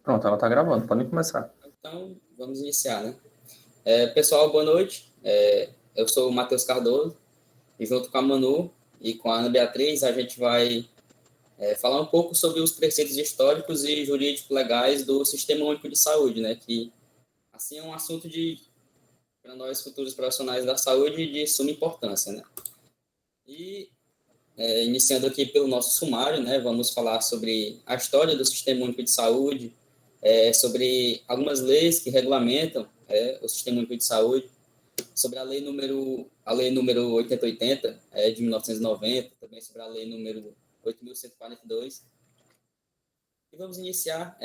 Pronto, ela tá gravando, podem começar. Então, vamos iniciar, né? Pessoal, boa noite. Eu sou o Matheus Cardoso e junto com a Manu e com a Ana Beatriz, a gente vai falar um pouco sobre os preceitos históricos e jurídicos legais do Sistema Único de Saúde, né? Que, assim, é um assunto para nós futuros profissionais da saúde, de suma importância, né? E, iniciando aqui pelo nosso sumário, né? Vamos falar sobre a história do Sistema Único de Saúde, sobre algumas leis que regulamentam o Sistema Único de Saúde, sobre a lei número 8080, de 1990, também sobre a lei número 8.142. E vamos iniciar,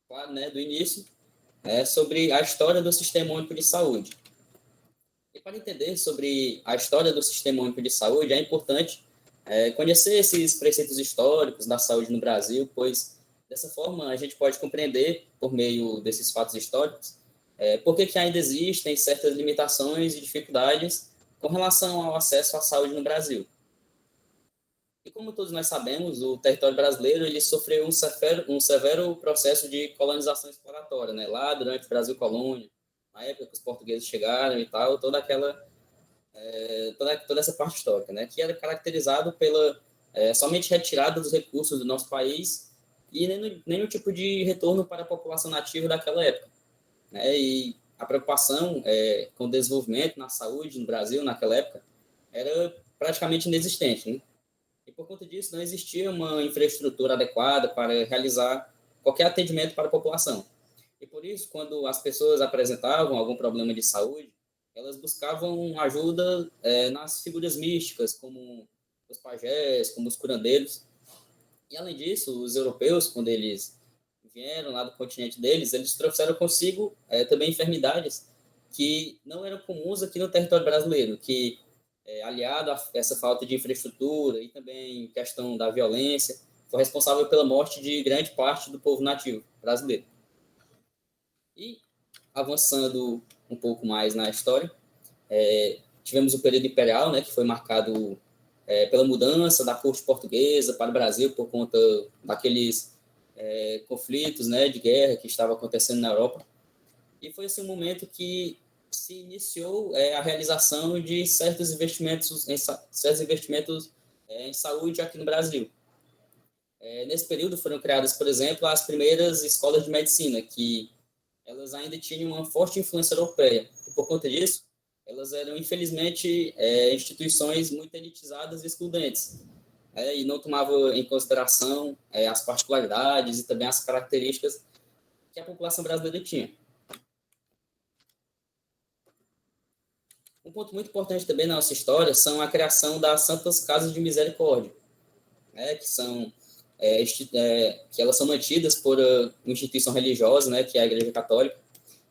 claro, né, do início, sobre a história do Sistema Único de Saúde. E para entender sobre a história do Sistema Único de Saúde, é importante conhecer esses preceitos históricos da saúde no Brasil, pois dessa forma a gente pode compreender, por meio desses fatos históricos, por que ainda existem certas limitações e dificuldades com relação ao acesso à saúde no Brasil. E como todos nós sabemos, o território brasileiro ele sofreu um severo processo de colonização exploratória, né? Lá durante o Brasil Colônia, na época que os portugueses chegaram e tal, toda essa parte histórica, né? Que era caracterizado pela somente retirada dos recursos do nosso país e nenhum tipo de retorno para a população nativa daquela época, né? E a preocupação com o desenvolvimento na saúde no Brasil naquela época era praticamente inexistente, né? E por conta disso não existia uma infraestrutura adequada para realizar qualquer atendimento para a população. E por isso, quando as pessoas apresentavam algum problema de saúde, elas buscavam ajuda nas figuras místicas, como os pajés, como os curandeiros. E além disso, os europeus, quando eles vieram lá do continente deles, eles trouxeram consigo também enfermidades que não eram comuns aqui no território brasileiro, que, aliado a essa falta de infraestrutura e também questão da violência, foi responsável pela morte de grande parte do povo nativo brasileiro. E, avançando um pouco mais na história, tivemos o período imperial, né, que foi marcado pela mudança da corte portuguesa para o Brasil por conta daqueles conflitos, né, de guerra que estava acontecendo na Europa. E foi esse momento que se iniciou a realização de certos investimentos em saúde aqui no Brasil. Nesse período foram criadas, por exemplo, as primeiras escolas de medicina, que elas ainda tinham uma forte influência europeia. E por conta disso, elas eram, infelizmente, instituições muito elitizadas e excludentes, e não tomavam em consideração as particularidades e também as características que a população brasileira tinha. Um ponto muito importante também na nossa história são a criação das Santas Casas de Misericórdia, que são que elas são mantidas por uma instituição religiosa, né, que é a Igreja Católica.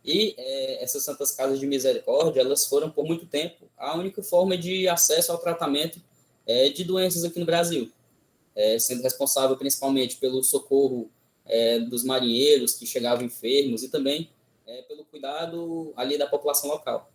E essas Santas Casas de Misericórdia, elas foram por muito tempo a única forma de acesso ao tratamento de doenças aqui no Brasil, sendo responsável principalmente pelo socorro dos marinheiros que chegavam enfermos e também pelo cuidado ali da população local.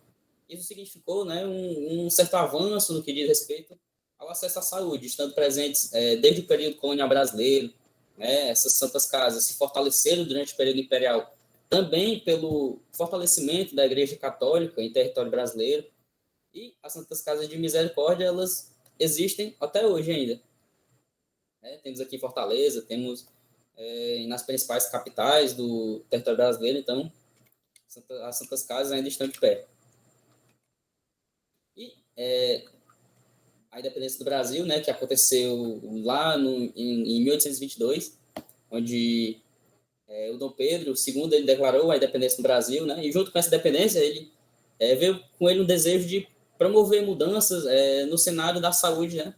Isso significou, né, um certo avanço no que diz respeito ao acesso à saúde, estando presentes desde o período colonial brasileiro, né, essas santas casas se fortaleceram durante o período imperial, também pelo fortalecimento da Igreja Católica em território brasileiro, e as santas casas de misericórdia, elas existem até hoje ainda. Temos aqui Fortaleza, temos nas principais capitais do território brasileiro, então as santas casas ainda estão de pé. E a independência do Brasil, né, que aconteceu lá em 1822, onde o Dom Pedro II ele declarou a independência do Brasil, né, e junto com essa independência ele veio com ele um desejo de promover mudanças no cenário da saúde, né,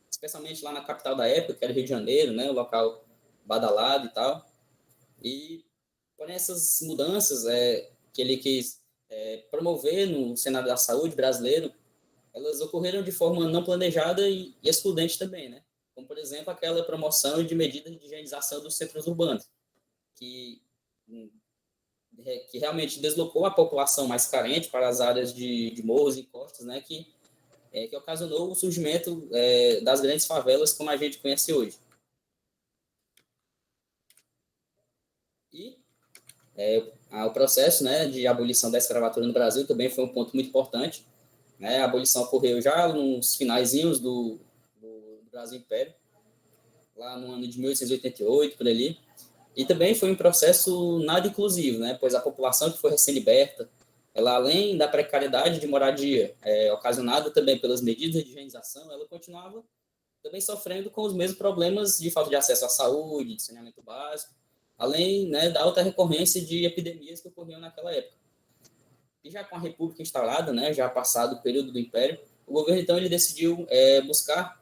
especialmente lá na capital da época, que era Rio de Janeiro, né, o local badalado e tal. E porém essas mudanças que ele quis promover no cenário da saúde brasileiro, elas ocorreram de forma não planejada e excludente também, né? Como, por exemplo, aquela promoção de medidas de higienização dos centros urbanos, que, que realmente deslocou a população mais carente para as áreas de morros e encostas, né? Que ocasionou o surgimento das grandes favelas como a gente conhece hoje. E o processo, né, de abolição da escravatura no Brasil também foi um ponto muito importante, né? A abolição ocorreu já nos finaizinhos do Brasil Império, lá no ano de 1888, por ali. E também foi um processo nada inclusivo, né? Pois a população que foi recém-liberta, ela, além da precariedade de moradia, ocasionada também pelas medidas de higienização, ela continuava também sofrendo com os mesmos problemas de falta de acesso à saúde, de saneamento básico, além, né, da alta recorrência de epidemias que ocorriam naquela época. E já com a República instalada, né, já passado o período do Império, o governo, então, ele decidiu buscar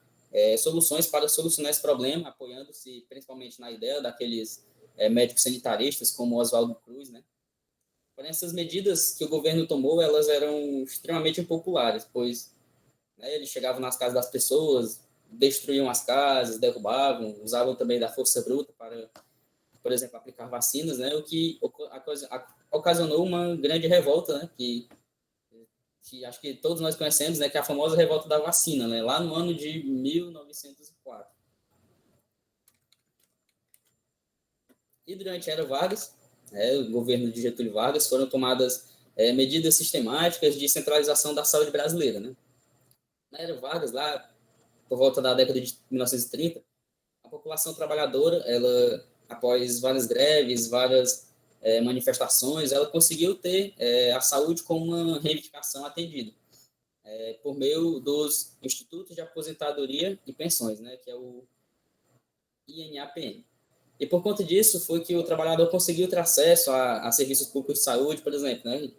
soluções para solucionar esse problema, apoiando-se principalmente na ideia daqueles médicos sanitaristas, como Oswaldo Cruz, né? Porém, essas medidas que o governo tomou, elas eram extremamente impopulares, pois, né, eles chegavam nas casas das pessoas, destruíam as casas, derrubavam, usavam também da força bruta para, por exemplo, aplicar vacinas, né? O que ocasionou uma grande revolta, né? Que acho que todos nós conhecemos, né? Que é a famosa revolta da vacina, né? Lá no ano de 1904. E durante a Era Vargas, o governo de Getúlio Vargas, foram tomadas medidas sistemáticas de centralização da saúde brasileira, né? Na Era Vargas, lá por volta da década de 1930, a população trabalhadora, ela, após várias greves, várias manifestações, ela conseguiu ter a saúde como uma reivindicação atendida, por meio dos Institutos de Aposentadoria e Pensões, né, que é o INAPM. E por conta disso foi que o trabalhador conseguiu ter acesso a serviços públicos de saúde, por exemplo, né,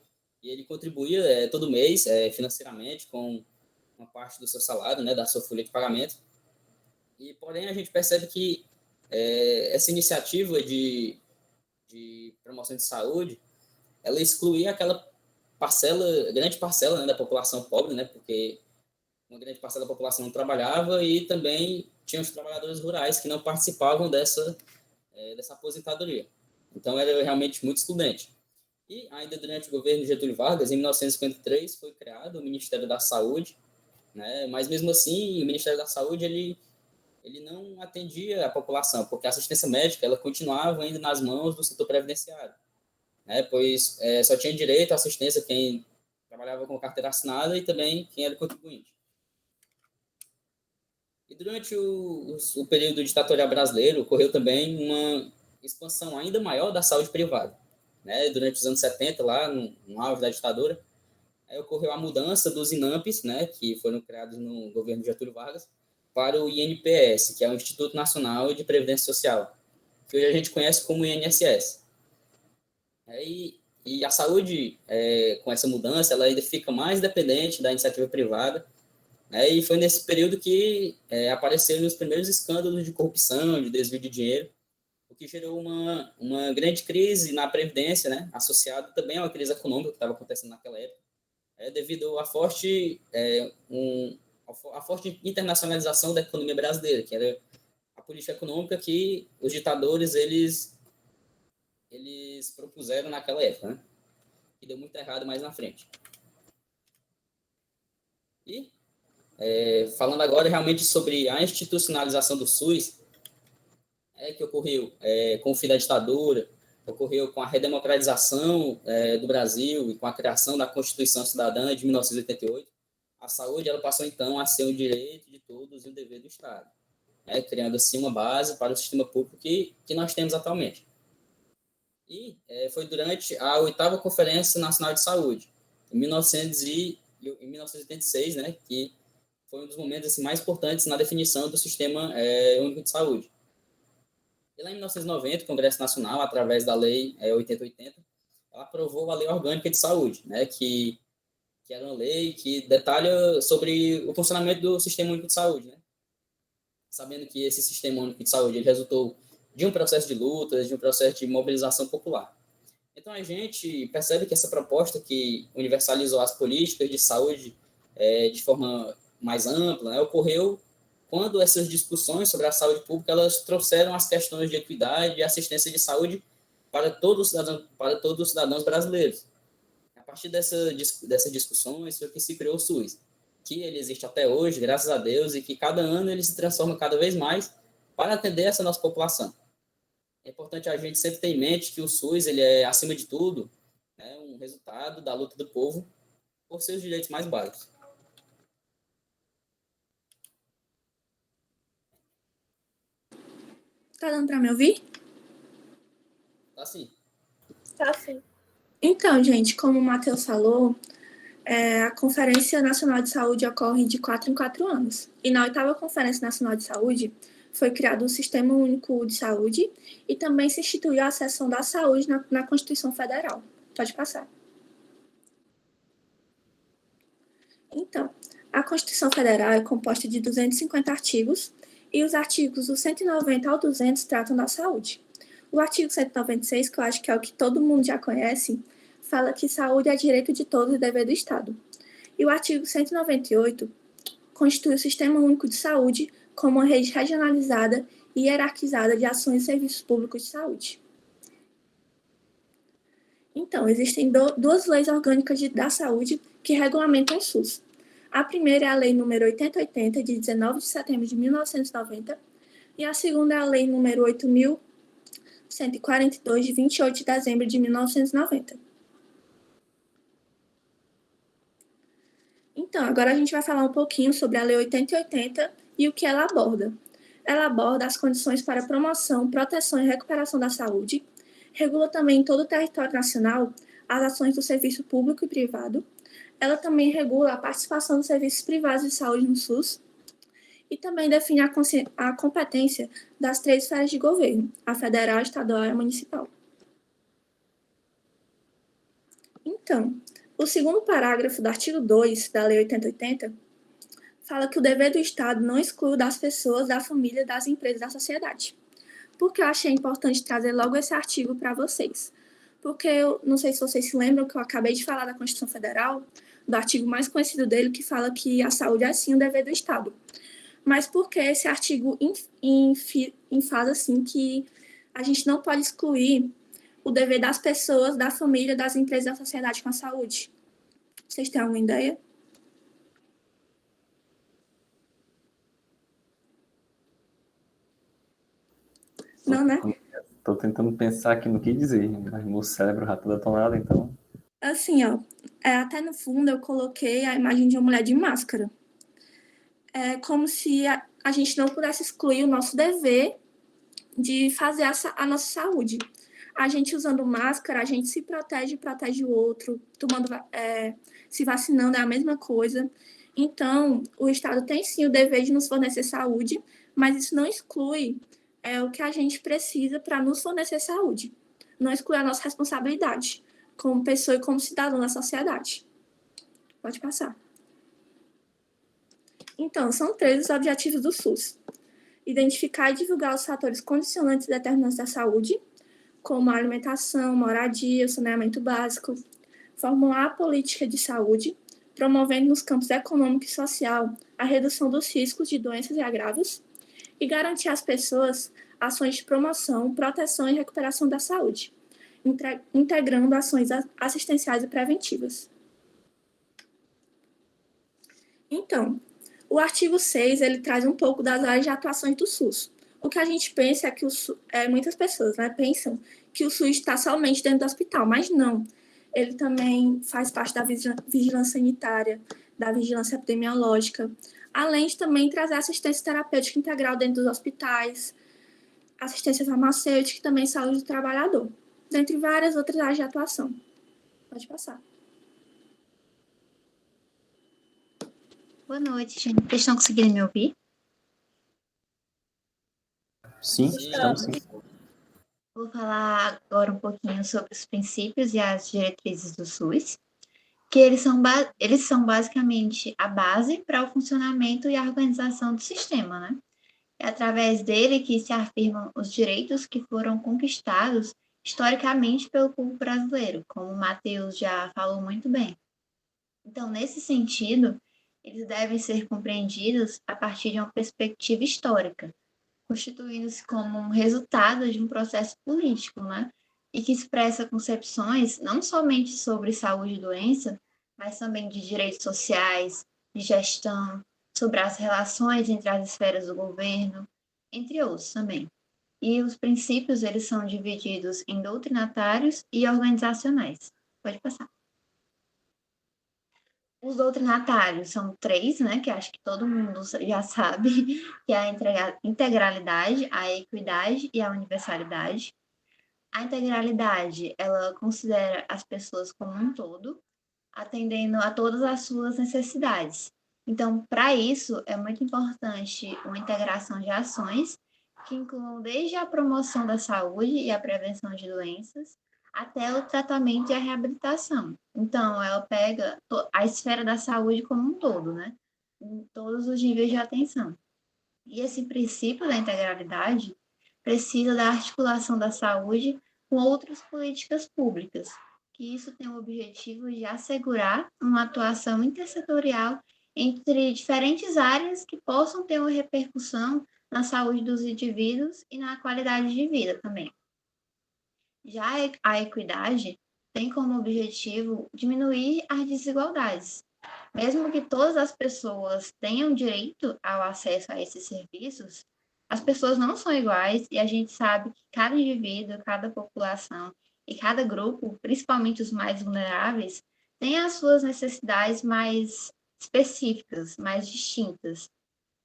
e ele contribuía todo mês financeiramente com uma parte do seu salário, né, da sua folha de pagamento. E, porém, a gente percebe que essa iniciativa de promoção de saúde, ela excluía aquela parcela, grande parcela, né, da população pobre, né, porque uma grande parcela da população não trabalhava e também tinha os trabalhadores rurais que não participavam dessa aposentadoria. Então, era realmente muito excludente. E ainda durante o governo de Getúlio Vargas, em 1953, foi criado o Ministério da Saúde, né, mas mesmo assim, o Ministério da Saúde, ele não atendia a população, porque a assistência médica ela continuava ainda nas mãos do setor previdenciário, né? Pois só tinha direito à assistência quem trabalhava com carteira assinada e também quem era contribuinte. E durante o período ditatorial brasileiro, ocorreu também uma expansão ainda maior da saúde privada, né? Durante os anos 70, lá no auge da ditadura, ocorreu a mudança dos INAMPs, né, que foram criados no governo de Getúlio Vargas, para o INPS, que é o Instituto Nacional de Previdência Social, que hoje a gente conhece como INSS. E a saúde, com essa mudança, ela ainda fica mais dependente da iniciativa privada, né, e foi nesse período que apareceram os primeiros escândalos de corrupção, de desvio de dinheiro, o que gerou uma grande crise na Previdência, né, associada também a uma crise econômica que estava acontecendo naquela época, devido à a forte internacionalização da economia brasileira, que era a política econômica que os ditadores eles propuseram naquela época, né? E deu muito errado mais na frente. E falando agora realmente sobre a institucionalização do SUS, que ocorreu com o fim da ditadura, ocorreu com a redemocratização do Brasil e com a criação da Constituição Cidadã de 1988, a saúde ela passou então a ser um direito de todos e um dever do Estado, criando assim uma base para o sistema público que nós temos atualmente. E foi durante a 8ª Conferência Nacional de Saúde, em 1986, né, que foi um dos momentos assim, mais importantes na definição do Sistema Único de Saúde. E lá em 1990, o Congresso Nacional, através da Lei 8080, ela aprovou a Lei Orgânica de Saúde, né, que era uma lei que detalha sobre o funcionamento do Sistema Único de Saúde, né? Sabendo que esse Sistema Único de Saúde ele resultou de um processo de lutas, de um processo de mobilização popular. Então, a gente percebe que essa proposta que universalizou as políticas de saúde de forma mais ampla, né, ocorreu quando essas discussões sobre a saúde pública elas trouxeram as questões de equidade e assistência de saúde para todos os cidadãos brasileiros. A partir dessas discussões foi que se criou o SUS, que ele existe até hoje, graças a Deus, e que cada ano ele se transforma cada vez mais para atender essa nossa população. É importante a gente sempre ter em mente que o SUS ele é, acima de tudo, né, um resultado da luta do povo por seus direitos mais básicos. Tá dando para me ouvir? Tá assim. Tá sim. Então, gente, como o Matheus falou, a Conferência Nacional de Saúde ocorre de 4 em 4 anos. E na 8ª Conferência Nacional de Saúde foi criado o Sistema Único de Saúde e também se instituiu a seção da saúde na Constituição Federal. Pode passar. Então, a Constituição Federal é composta de 250 artigos e os artigos do 190 ao 200 tratam da saúde. O artigo 196, que eu acho que é o que todo mundo já conhece, fala que saúde é direito de todos e dever do Estado. E o artigo 198 constitui o Sistema Único de Saúde como uma rede regionalizada e hierarquizada de ações e serviços públicos de saúde. Então, existem duas leis orgânicas da saúde que regulamentam o SUS. A primeira é a Lei nº 8080, de 19 de setembro de 1990, e a segunda é a Lei nº 8.142, de 28 de dezembro de 1990. Então, agora a gente vai falar um pouquinho sobre a Lei 8080 e o que ela aborda. Ela aborda as condições para promoção, proteção e recuperação da saúde, regula também em todo o território nacional as ações do serviço público e privado. Ela também regula a participação dos serviços privados de saúde no SUS e também define a competência das 3 esferas de governo, a federal, estadual e a municipal. Então, o segundo parágrafo do artigo 2 da Lei 8080 fala que o dever do Estado não exclui das pessoas, da família, das empresas, da sociedade. Por que eu achei importante trazer logo esse artigo para vocês? Porque eu não sei se vocês se lembram que eu acabei de falar da Constituição Federal, do artigo mais conhecido dele, que fala que a saúde é sim o dever do Estado. Mas por que esse artigo faz assim que a gente não pode excluir o dever das pessoas, da família, das empresas, da sociedade com a saúde? Vocês têm alguma ideia? Não, né? Tô tentando pensar aqui no que dizer, mas meu cérebro já tá detonado, então. Assim, ó, até no fundo eu coloquei a imagem de uma mulher de máscara. É como se a gente não pudesse excluir o nosso dever de fazer a nossa saúde. A gente usando máscara, a gente se protege, protege o outro, se vacinando é a mesma coisa. Então, o Estado tem sim o dever de nos fornecer saúde, mas isso não exclui o que a gente precisa para nos fornecer saúde. Não exclui a nossa responsabilidade como pessoa e como cidadão da sociedade. Pode passar. Então, são 3 os objetivos do SUS. Identificar e divulgar os fatores condicionantes e determinantes da saúde, como a alimentação, moradia, saneamento básico, formular a política de saúde, promovendo nos campos econômico e social a redução dos riscos de doenças e agravos, e garantir às pessoas ações de promoção, proteção e recuperação da saúde, integrando ações assistenciais e preventivas. Então, o artigo 6, ele traz um pouco das áreas de atuações do SUS. O que a gente pensa é que muitas pessoas pensam que o SUS está somente dentro do hospital, mas não. Ele também faz parte da vigilância sanitária, da vigilância epidemiológica, além de também trazer assistência terapêutica integral dentro dos hospitais, assistência farmacêutica e também saúde do trabalhador, dentre várias outras áreas de atuação. Pode passar. Boa noite, gente. Vocês estão conseguindo me ouvir? Sim, estamos sim. Vou falar agora um pouquinho sobre os princípios e as diretrizes do SUS, que eles são basicamente a base para o funcionamento e a organização do sistema, né? É através dele que se afirmam os direitos que foram conquistados historicamente pelo povo brasileiro, como o Matheus já falou muito bem. Então, nesse sentido, eles devem ser compreendidos a partir de uma perspectiva histórica, constituindo-se como um resultado de um processo político, né? E que expressa concepções não somente sobre saúde e doença, mas também de direitos sociais, de gestão, sobre as relações entre as esferas do governo, entre outros também. E os princípios, eles são divididos em doutrinários e organizacionais. Pode passar. Os doutrinários são 3, né, que acho que todo mundo já sabe, que é a integralidade, a equidade e a universalidade. A integralidade, ela considera as pessoas como um todo, atendendo a todas as suas necessidades. Então, para isso, é muito importante uma integração de ações que incluam desde a promoção da saúde e a prevenção de doenças, até o tratamento e a reabilitação. Então, ela pega a esfera da saúde como um todo, né? Em todos os níveis de atenção. E esse princípio da integralidade precisa da articulação da saúde com outras políticas públicas, que isso tem o objetivo de assegurar uma atuação intersetorial entre diferentes áreas que possam ter uma repercussão na saúde dos indivíduos e na qualidade de vida também. Já a equidade tem como objetivo diminuir as desigualdades. Mesmo que todas as pessoas tenham direito ao acesso a esses serviços, as pessoas não são iguais e a gente sabe que cada indivíduo, cada população e cada grupo, principalmente os mais vulneráveis, tem as suas necessidades mais específicas, mais distintas.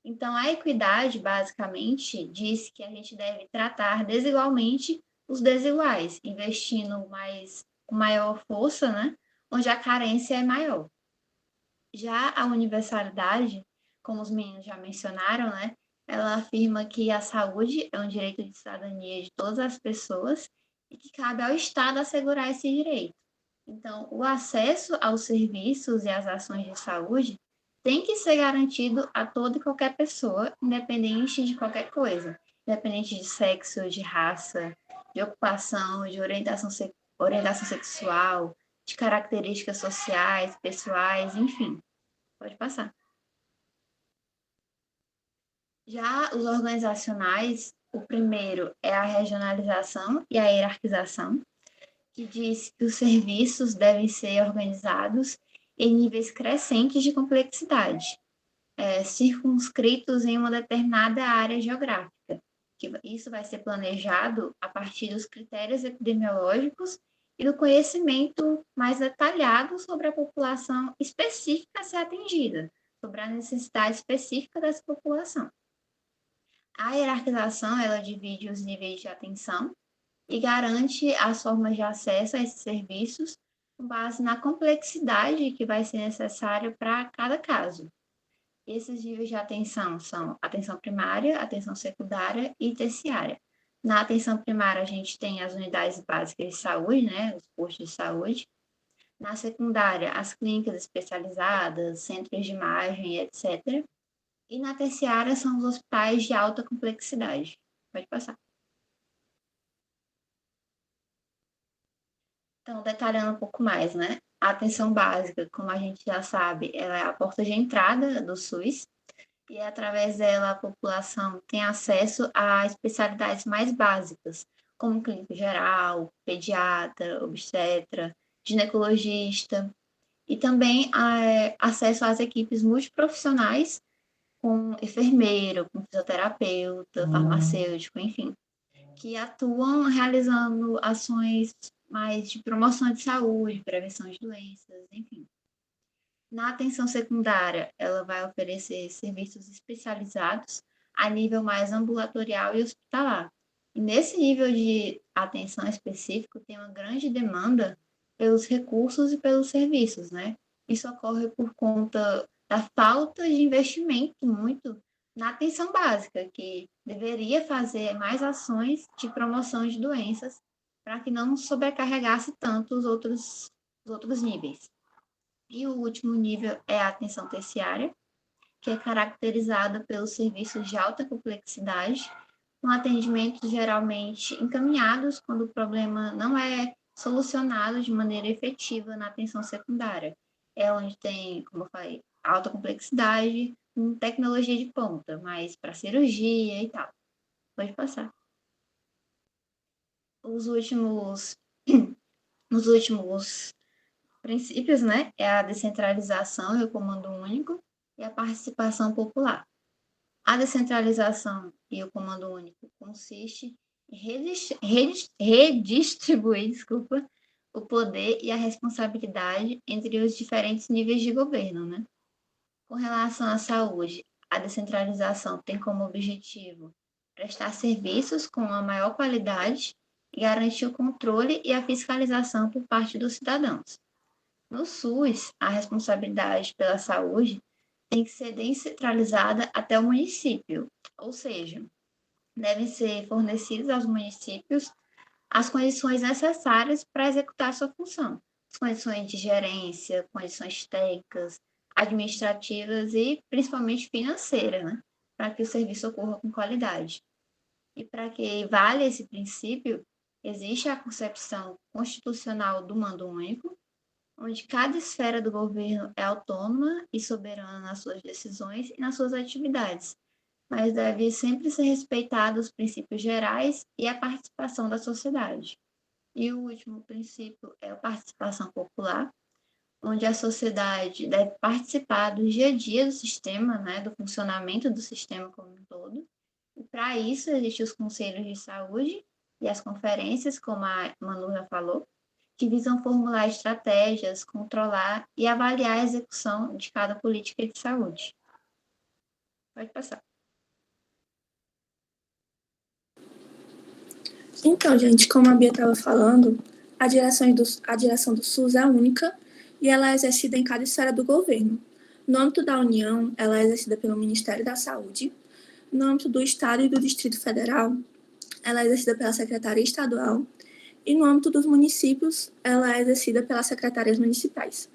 Então, a equidade, basicamente, diz que a gente deve tratar desigualmente os desiguais, investindo com maior força, né, onde a carência é maior. Já a universalidade, como os meninos já mencionaram, né, ela afirma que a saúde é um direito de cidadania de todas as pessoas e que cabe ao Estado assegurar esse direito. Então, o acesso aos serviços e às ações de saúde tem que ser garantido a toda e qualquer pessoa, independente de qualquer coisa, independente de sexo, de raça, de ocupação, de orientação sexual, de características sociais, pessoais, enfim. Pode passar. Já os organizacionais, o primeiro é a regionalização e a hierarquização, que diz que os serviços devem ser organizados em níveis crescentes de complexidade, circunscritos em uma determinada área geográfica. Isso vai ser planejado a partir dos critérios epidemiológicos e do conhecimento mais detalhado sobre a população específica a ser atendida, sobre a necessidade específica dessa população. A hierarquização, ela divide os níveis de atenção e garante as formas de acesso a esses serviços com base na complexidade que vai ser necessária para cada caso. Esses níveis de atenção são atenção primária, atenção secundária e terciária. Na atenção primária, a gente tem as unidades básicas de saúde, né, os postos de saúde. Na secundária, as clínicas especializadas, centros de imagem, etc. E na terciária são os hospitais de alta complexidade. Pode passar. Então, detalhando um pouco mais, né? A atenção básica, como a gente já sabe, ela é a porta de entrada do SUS e através dela a população tem acesso a especialidades mais básicas, como clínico geral, pediatra, obstetra, ginecologista e também acesso às equipes multiprofissionais com enfermeiro, com fisioterapeuta, farmacêutico, enfim, que atuam realizando ações mais de promoção de saúde, prevenção de doenças, enfim. Na atenção secundária, ela vai oferecer serviços especializados a nível mais ambulatorial e hospitalar. E nesse nível de atenção específico, tem uma grande demanda pelos recursos e pelos serviços, né? Isso ocorre por conta da falta de investimento muito na atenção básica, que deveria fazer mais ações de promoção de doenças para que não sobrecarregasse tanto os outros níveis. E o último nível é a atenção terciária, que é caracterizada pelos serviços de alta complexidade, com atendimentos geralmente encaminhados quando o problema não é solucionado de maneira efetiva na atenção secundária. É onde tem, como eu falei, alta complexidade, com tecnologia de ponta, mas para cirurgia e tal. Pode passar. Os últimos princípios, né, é a descentralização e o comando único e a participação popular. A descentralização e o comando único consiste redistribuir, desculpa, o poder e a responsabilidade entre os diferentes níveis de governo, né? Com relação à saúde, a descentralização tem como objetivo prestar serviços com a maior qualidade e garantir o controle e a fiscalização por parte dos cidadãos. No SUS, a responsabilidade pela saúde tem que ser descentralizada até o município, ou seja, devem ser fornecidas aos municípios as condições necessárias para executar sua função, as condições de gerência, condições técnicas, administrativas e principalmente financeiras, né? Para que o serviço ocorra com qualidade. E para que valha esse princípio, existe a concepção constitucional do mando único, onde cada esfera do governo é autônoma e soberana nas suas decisões e nas suas atividades, mas deve sempre ser respeitado os princípios gerais e a participação da sociedade. E o último princípio é a participação popular, onde a sociedade deve participar do dia a dia do sistema, né, do funcionamento do sistema como um todo. E para isso existem os conselhos de saúde e as conferências, como a Manu já falou, que visam formular estratégias, controlar e avaliar a execução de cada política de saúde. Pode passar. Então, gente, como a Bia estava falando, a direção do SUS é única e ela é exercida em cada esfera do governo. No âmbito da União, ela é exercida pelo Ministério da Saúde. No âmbito do Estado e do Distrito Federal, ela é exercida pela Secretaria Estadual. E no âmbito dos municípios, ela é exercida pelas secretarias municipais.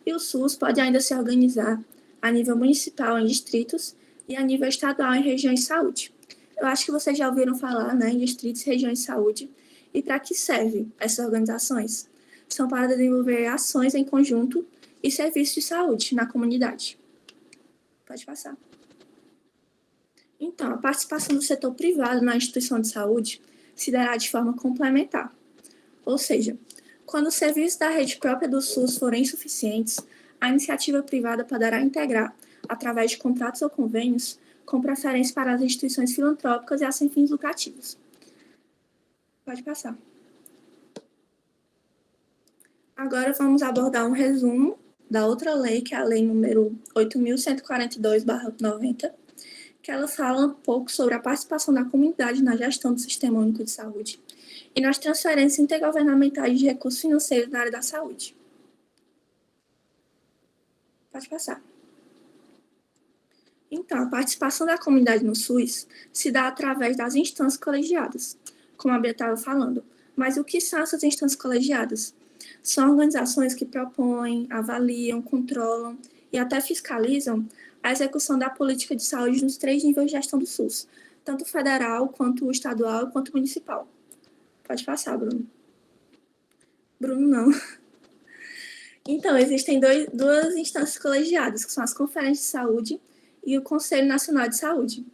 E o SUS pode ainda se organizar a nível municipal em distritos e a nível estadual em regiões de saúde. Eu acho que vocês já ouviram falar, né, em distritos e regiões de saúde. E para que servem essas organizações? São para desenvolver ações em conjunto e serviços de saúde na comunidade. Pode passar. Então, a participação do setor privado na instituição de saúde se dará de forma complementar. Ou seja, quando os serviços da rede própria do SUS forem insuficientes, a iniciativa privada poderá integrar, através de contratos ou convênios, com preferência para as instituições filantrópicas e sem fins lucrativos. Pode passar. Agora vamos abordar um resumo da outra lei, que é a lei número 8.142/90, que ela fala um pouco sobre a participação da comunidade na gestão do Sistema Único de Saúde e nas transferências intergovernamentais de recursos financeiros na área da saúde. Pode passar. Então, a participação da comunidade no SUS se dá através das instâncias colegiadas, como a Bia estava falando. Mas o que são essas instâncias colegiadas? São organizações que propõem, avaliam, controlam e até fiscalizam a execução da política de saúde nos 3 níveis de gestão do SUS, tanto federal, quanto estadual, quanto municipal. Pode passar, Bruno. Bruno, não. Então, existem duas instâncias colegiadas, que são as conferências de saúde e o Conselho Nacional de Saúde.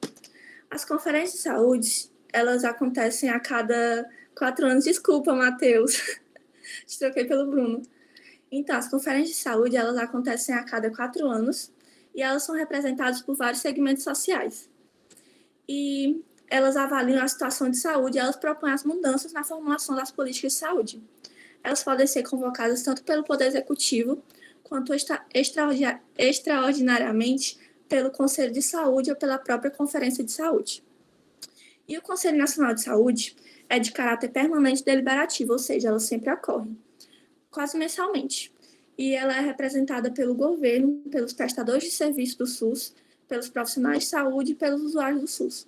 As conferências de saúde, elas acontecem a cada 4 anos. Desculpa, Matheus. Te troquei pelo Bruno. Então, as conferências de saúde, elas acontecem a cada 4 anos e elas são representadas por vários segmentos sociais. E elas avaliam a situação de saúde e elas propõem as mudanças na formulação das políticas de saúde. Elas podem ser convocadas tanto pelo Poder Executivo quanto extraordinariamente pelo Conselho de Saúde ou pela própria Conferência de Saúde. E o Conselho Nacional de Saúde é de caráter permanente deliberativo, ou seja, ela sempre ocorre, quase mensalmente. E ela é representada pelo governo, pelos prestadores de serviço do SUS, pelos profissionais de saúde e pelos usuários do SUS.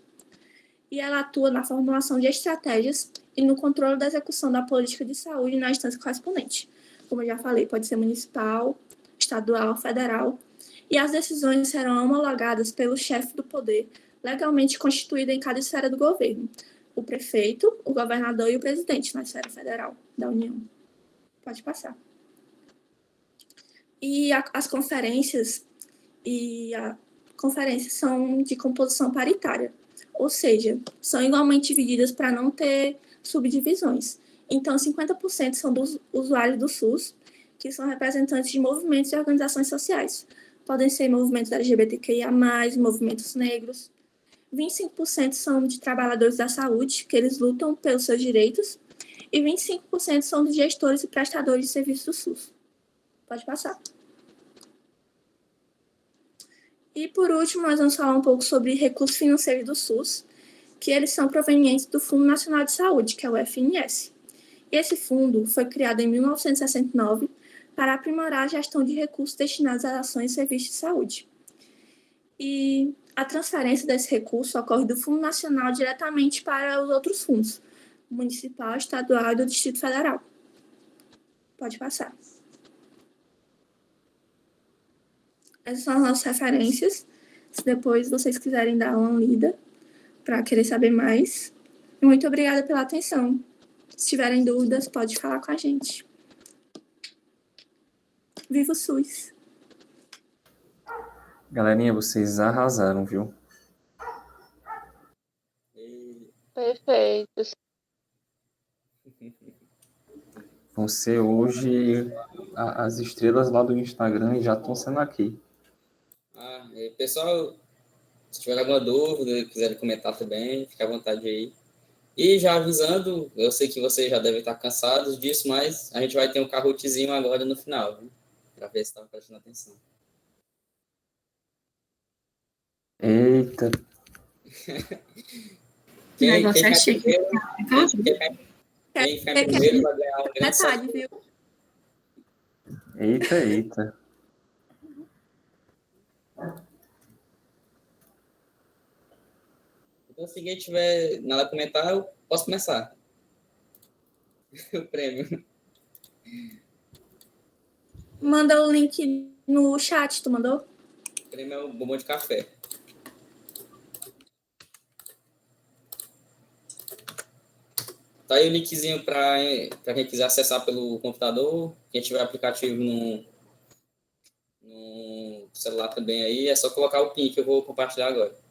E ela atua na formulação de estratégias e no controle da execução da política de saúde na instância correspondente. Como eu já falei, pode ser municipal, estadual, federal, e as decisões serão homologadas pelo chefe do poder legalmente constituído em cada esfera do governo, o prefeito, o governador e o presidente na esfera federal da União. Pode passar. E as conferências são de composição paritária, ou seja, são igualmente divididas para não ter subdivisões. Então, 50% são dos usuários do SUS, que são representantes de movimentos e organizações sociais. Podem ser movimentos LGBTQIA+, movimentos negros, 25% são de trabalhadores da saúde, que eles lutam pelos seus direitos, e 25% são dos gestores e prestadores de serviços do SUS. Pode passar. E, por último, nós vamos falar um pouco sobre recursos financeiros do SUS, que eles são provenientes do Fundo Nacional de Saúde, que é o FNS. E esse fundo foi criado em 1969 para aprimorar a gestão de recursos destinados a ações e serviços de saúde. E a transferência desse recurso ocorre do Fundo Nacional diretamente para os outros fundos, municipal, estadual e do Distrito Federal. Pode passar. Essas são as nossas referências. Se depois vocês quiserem dar uma lida para querer saber mais. Muito obrigada pela atenção. Se tiverem dúvidas, pode falar com a gente. Viva o SUS! Galerinha, vocês arrasaram, viu? Perfeito. Vão ser hoje as estrelas lá do Instagram e já estão sendo aqui. Pessoal, se tiver alguma dúvida, quiserem comentar também, fique à vontade aí. E já avisando, eu sei que vocês já devem estar cansados disso, mas a gente vai ter um Kahootzinho agora no final, viu? Para ver se estão prestando atenção. Eita! Quem ficar primeiro vai ganhar um grande Metade, viu? Eita! Então, se ninguém tiver nada a comentar, eu posso começar. O prêmio. Manda o link no chat, tu mandou? O prêmio é o bombom de café. Tá aí o linkzinho para quem quiser acessar pelo computador. Quem tiver aplicativo no celular também aí, é só colocar o PIN que eu vou compartilhar agora.